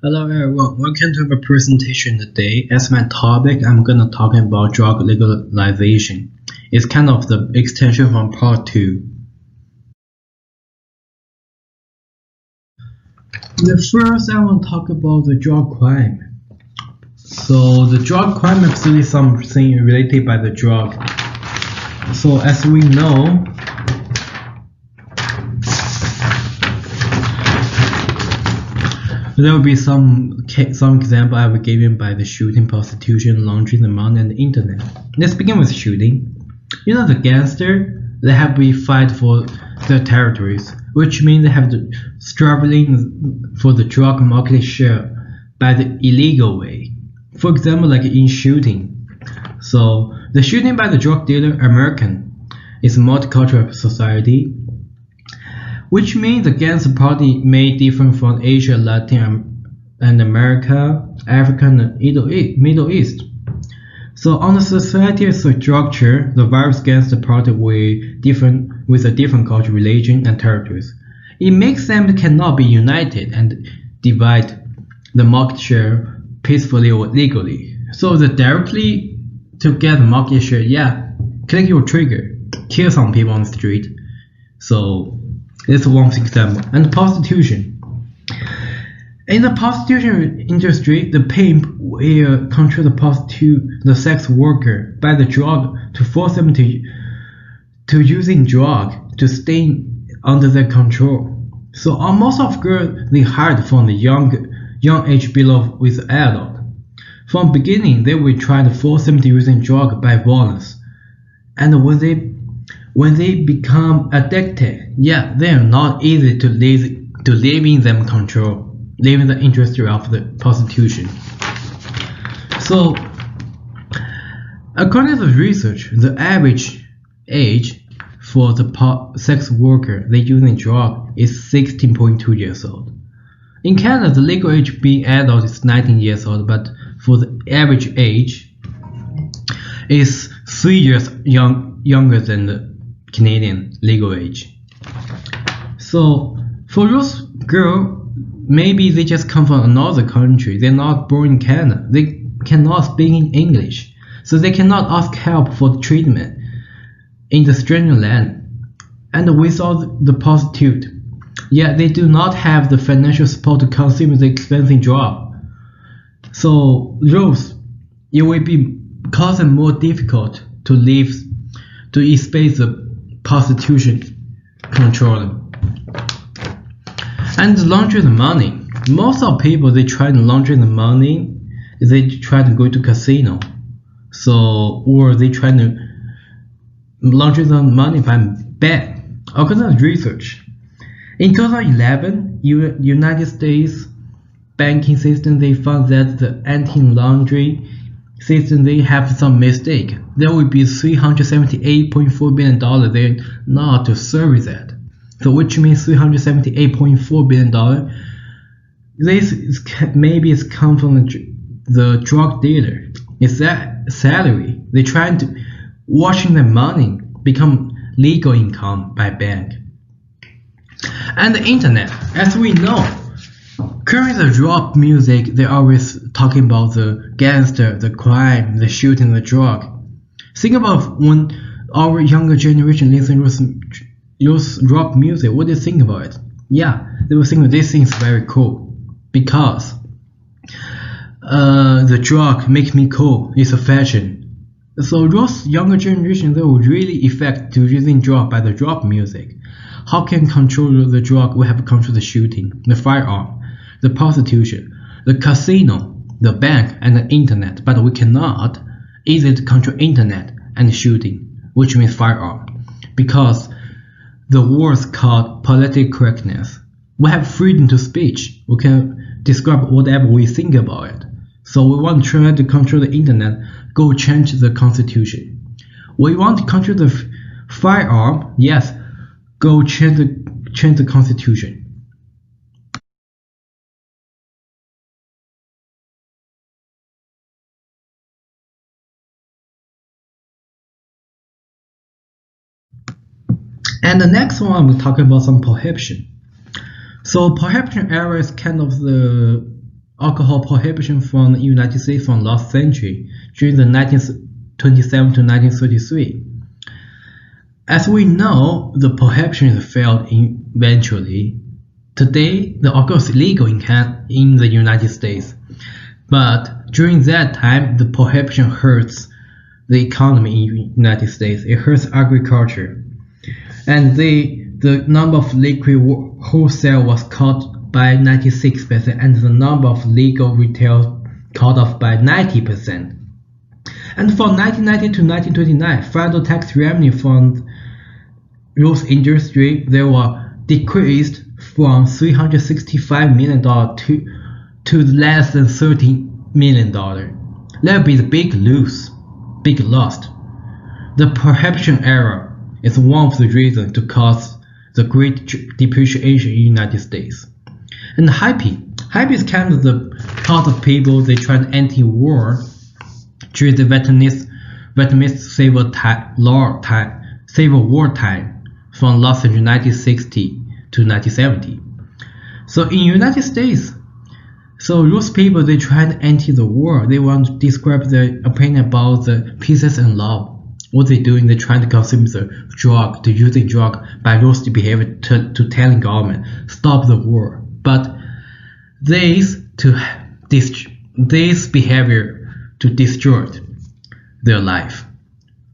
Hello everyone, welcome to my presentation today. As my topic, I'm gonna talk about drug legalization. It's kind of the extension from part 2. First, I want to talk about the drug crime. So the drug crime is actually something related by the drug. So as we know, there will be some example I will give you by the shooting, prostitution, laundering the money, and the internet. Let's begin with shooting. You know the gangster, they have to fight for their territories, which means they have to struggling for the drug market share by the illegal way. For example, like in shooting. So the shooting by the drug dealer, American, is a multicultural society, which means the gangster party may differ from Asia, Latin and America, Africa, and Middle East. So on the society structure, the various gangster party will different with a different culture, religion, and territories. It makes them cannot be united and divide the market share peacefully or legally. So the directly to get market share, yeah, click your trigger, kill some people on the street. So this is one example. And prostitution. In the prostitution industry, the pimp will control the prostitute, the sex worker, by the drug to force them to using drug to stay under their control. So most of girls they hired from the young age below with adult. From beginning, they will try to force them to using drug by violence, and when they become addicted, yeah, they are not easy to leaving them control, leaving the industry of the prostitution. So, according to the research, the average age for the sex worker they using drug is 16.2 years old. In Canada, the legal age being adult is 19 years old, but for the average age is 3 years younger than the Canadian legal age. So for those girls, maybe they just come from another country, they're not born in Canada, they cannot speak English, so they cannot ask help for treatment in the stranger land. And without the prostitute, yeah, they do not have the financial support to consume the expensive drug. So those, it will be causing more difficult to escape the prostitution control. And launder the money. Most of people they try to launder the money, they try to go to casino. So or they try to launder the money by bet. According to research, in 2011, United States banking system they found that the anti-laundering system they have some mistake. There will be $378.4 billion there not to service that. So which means $378.4 billion. This maybe it's come from the drug dealer. It's that salary. They try to washing their money become legal income by bank. And the internet, as we know, currently the rock music, they're always talking about the gangster, the crime, the shooting, the drug. Think about when our younger generation listens to rock music, what do you think about it? Yeah, they will think this thing is very cool because the drug makes me cool, it's a fashion. So those younger generation, they will really affect to using drug by the drug music. How can control the drug? We have to control the shooting, the firearm, the prostitution, the casino, the bank, and the internet. But we cannot easily control internet and shooting, which means firearm, because the word's called political correctness. We have freedom to speech. We can describe whatever we think about it. So we want to try to control the internet, go change the constitution. We want to control the firearm, yes, go change the constitution. And the next one, I'm talking about some prohibition. So prohibition era is kind of the alcohol prohibition from the United States from last century, during the 1927 to 1933. As we know, the prohibition failed eventually. Today, the alcohol is legal in the United States, but during that time, the prohibition hurts the economy in the United States. It hurts agriculture, and the number of liquid wholesale was cut by 96%, and the number of legal retail cut off by 90%. And from 1990 to 1929, federal tax revenue from rose industry they were decreased from $365 million to less than $13 million. That would be the big loss. The prohibition era is one of the reasons to cause the Great Depreciation in the United States. And hippie is kind of the part of people they tried anti-war during the Vietnamese Civil War time from last 1960 to 1970. So in the United States, so those people they tried anti the war. They want to describe their opinion about the peace and love. What they're doing, they're trying to consume the drug, to using drug by those behavior to telling government stop the war. But this behavior to destroy their life.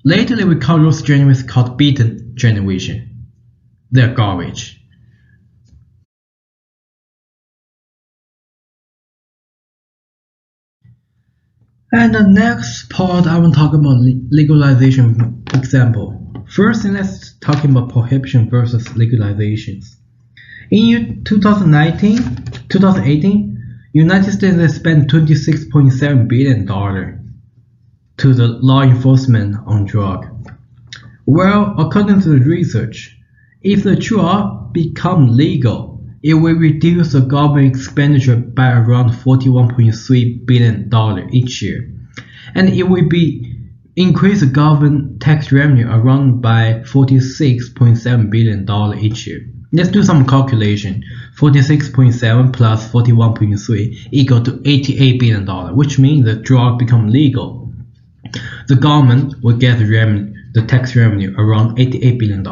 Lately, we call those generations called beaten generation. They're garbage. And the next part, I want to talk about legalization example. First, let's talk about prohibition versus legalizations. In 2018, United States spent $26.7 billion to the law enforcement on drug. Well, according to the research, if the drug become legal, it will reduce the government expenditure by around $41.3 billion each year, and it will increase the government tax revenue around by $46.7 billion each year. Let's do some calculation. 46.7 plus 41.3 equal to $88 billion, which means the drug become legal. The government will get the tax revenue around $88 billion.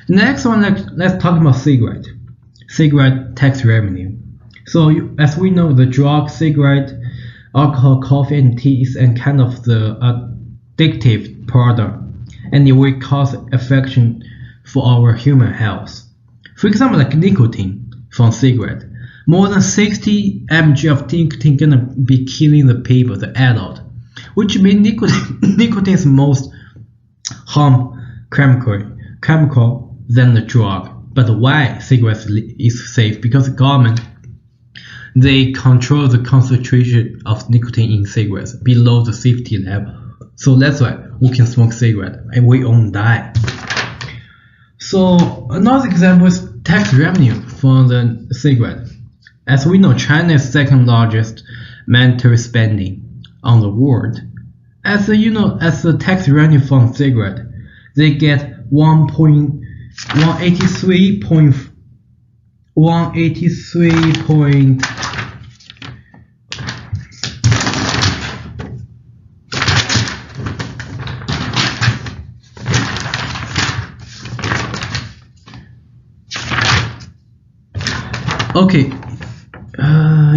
Next one, let's talk about cigarette tax revenue. So as we know, the drug, cigarette, alcohol, coffee, and tea is a kind of the addictive product, and it will cause affection for our human health. For example, like nicotine from cigarette, more than 60 mg of nicotine gonna be killing the people, the adult, which means nicotine is most harmful chemical than the drug. But why cigarettes is safe? Because the government they control the concentration of nicotine in cigarettes below the safety level. So that's why we can smoke cigarette and we won't die. So another example is tax revenue from the cigarette. As we know, China is second largest monetary spending on the world. As the tax revenue from cigarette, they get 183. Okay,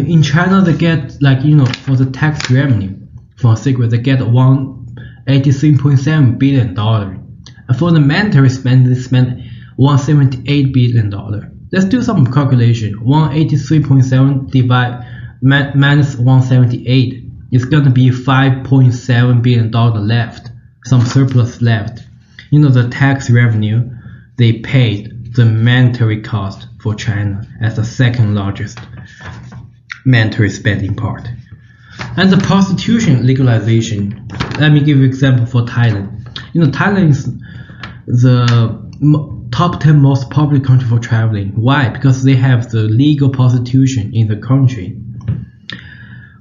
in China they get for the tax revenue from cigarette they get $183.7 billion, and for the monetary spend they spend $178 billion. Let's do some calculation. 183.7 minus 178 is gonna be $5.7 billion left, some surplus left. The tax revenue they paid the monetary cost for China as the second largest monetary spending part. And the prostitution legalization. Let me give you an example for Thailand. Thailand is the top 10 most popular country for traveling. Why? Because they have the legal prostitution in the country.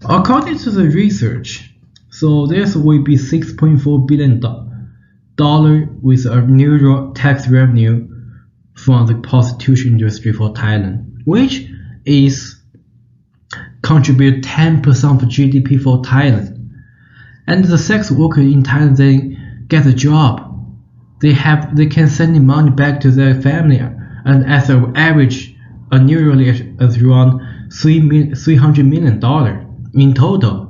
According to the research, so this will be $6.4 billion with a new tax revenue from the prostitution industry for Thailand, which is contribute 10% of GDP for Thailand. And the sex worker in Thailand then get a job. They can send the money back to their family, and as an average, annually is around $300 million in total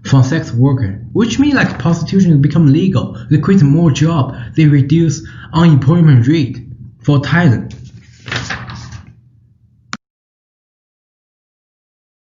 from sex worker, which means like prostitution become legal. They create more job. They reduce unemployment rate for Thailand.